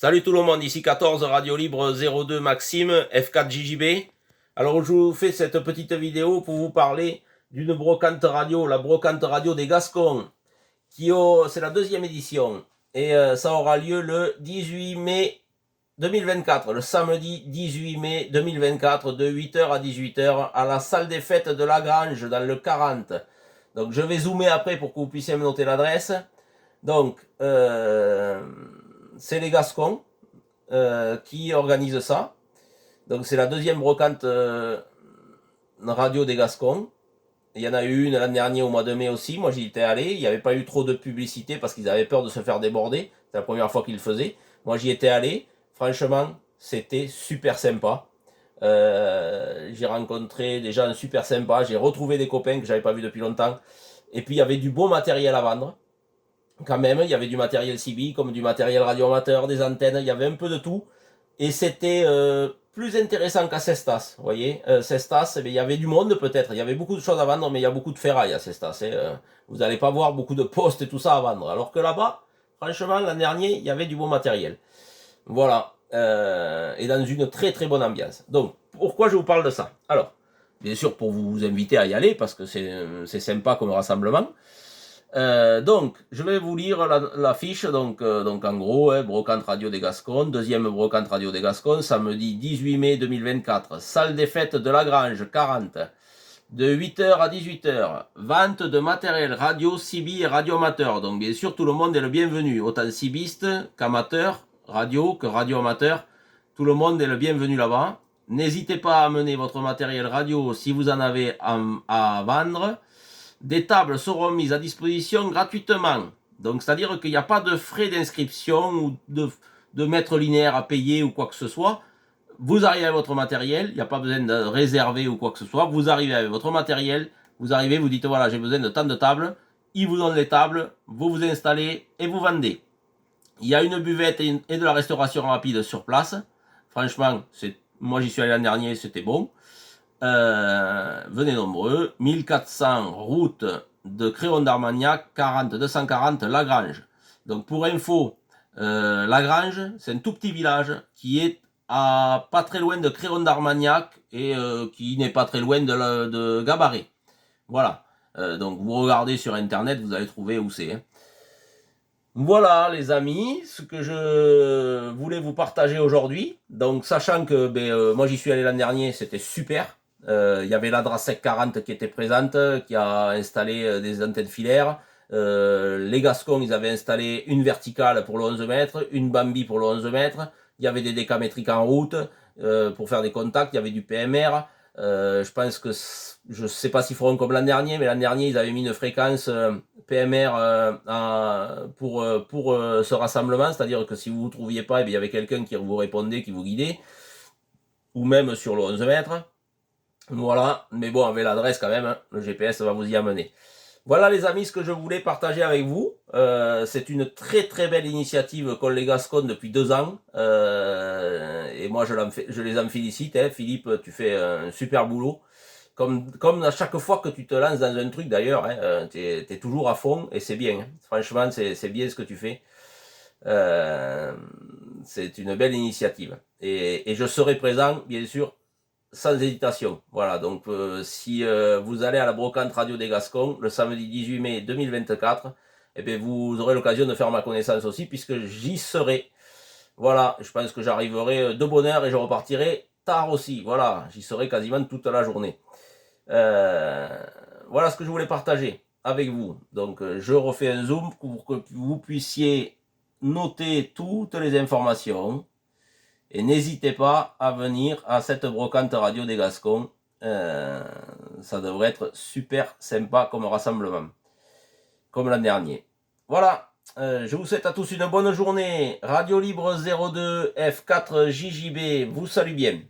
Salut tout le monde, ici 14 Radio Libre 02 Maxime, F4 JJB. Alors je vous fais cette petite vidéo pour vous parler d'une brocante radio, la brocante radio des Gascons, c'est la deuxième édition. Et ça aura lieu le 18 mai 2024, le samedi 18 mai 2024, de 8h à 18h, à la salle des fêtes de Lagrange, dans le 40. Donc je vais zoomer après pour que vous puissiez me noter l'adresse. Donc, c'est les Gascons qui organisent ça. Donc c'est la deuxième brocante radio des Gascons. Il y en a eu une l'an dernier au mois de mai aussi. Moi j'y étais allé. Il n'y avait pas eu trop de publicité parce qu'ils avaient peur de se faire déborder. C'est la première fois qu'ils le faisaient. Moi j'y étais allé. Franchement, c'était super sympa. J'ai rencontré des gens super sympas. J'ai retrouvé des copains que j'avais pas vus depuis longtemps. Et puis il y avait du beau matériel à vendre. Quand même, il y avait du matériel CB comme du matériel radioamateur, des antennes, il y avait un peu de tout. Et c'était plus intéressant qu'à Cestas, vous voyez. Cestas, il y avait du monde peut-être, il y avait beaucoup de choses à vendre, mais il y a beaucoup de ferraille à Cestas. Vous n'allez pas voir beaucoup de postes et tout ça à vendre. Alors que là-bas, franchement, l'an dernier, il y avait du beau matériel. Voilà. Et dans une très très bonne ambiance. Donc, pourquoi je vous parle de ça? Alors, bien sûr, pour vous inviter à y aller, parce que c'est sympa comme rassemblement. Donc, je vais vous lire la fiche. Donc en gros, brocante radio des Gascons, deuxième brocante radio des Gascons, samedi 18 mai 2024, salle des fêtes de Lagrange, 40, de 8h à 18h, vente de matériel radio, CB et radioamateur. Donc bien sûr, tout le monde est le bienvenu, autant cibiste qu'amateur, radio que radioamateur, tout le monde est le bienvenu là-bas. N'hésitez pas à amener votre matériel radio si vous en avez à vendre. Des tables seront mises à disposition gratuitement. Donc, c'est-à-dire qu'il n'y a pas de frais d'inscription ou de mètres linéaires à payer ou quoi que ce soit. Vous arrivez avec votre matériel, il n'y a pas besoin de réserver ou quoi que ce soit. Vous arrivez avec votre matériel, vous arrivez, vous dites voilà, j'ai besoin de tant de tables. Ils vous donnent les tables, vous vous installez et vous vendez. Il y a une buvette et de la restauration rapide sur place. Franchement, moi j'y suis allé l'an dernier, c'était bon. Venez nombreux, 1400 route de Créon d'Armagnac, 240 Lagrange. Donc pour info, Lagrange, c'est un tout petit village qui est pas très loin de Créon d'Armagnac et qui n'est pas très loin de Gabarret. Voilà. Donc vous regardez sur internet, vous allez trouver où c'est. Hein. Voilà les amis, ce que je voulais vous partager aujourd'hui. Donc sachant que moi j'y suis allé l'an dernier, c'était super. Il y avait la Drasec 40 qui était présente, qui a installé des antennes filaires. Les Gascons, ils avaient installé une verticale pour le 11 mètres, une Bambi pour le 11 mètres. Il y avait des décamétriques en route pour faire des contacts. Il y avait du PMR. Je pense que, je ne sais pas s'ils feront comme l'an dernier, mais l'an dernier, ils avaient mis une fréquence PMR pour ce rassemblement. C'est-à-dire que si vous ne vous trouviez pas, il y avait quelqu'un qui vous répondait, qui vous guidait. Ou même sur le 11 mètres. Voilà, mais bon, avec l'adresse quand même, hein, le GPS va vous y amener. Voilà les amis, ce que je voulais partager avec vous. C'est une très très belle initiative qu'ont les Gascons depuis 2 ans. Et moi je les en félicite. Hein. Philippe, tu fais un super boulot. Comme à chaque fois que tu te lances dans un truc d'ailleurs, hein, tu es toujours à fond et c'est bien. Hein. Franchement, c'est bien ce que tu fais. C'est une belle initiative. Et je serai présent, bien sûr, sans hésitation. Voilà, donc si vous allez à la brocante radio des Gascons le samedi 18 mai 2024, eh bien, vous aurez l'occasion de faire ma connaissance aussi puisque j'y serai. Voilà, je pense que j'arriverai de bonne heure et je repartirai tard aussi. Voilà, j'y serai quasiment toute la journée. Voilà ce que je voulais partager avec vous. Donc je refais un zoom pour que vous puissiez noter toutes les informations. Et n'hésitez pas à venir à cette brocante radio des Gascons. Ça devrait être super sympa comme rassemblement. Comme l'an dernier. Voilà. Je vous souhaite à tous une bonne journée. Radio Libre 02 F4 JJB vous salue bien.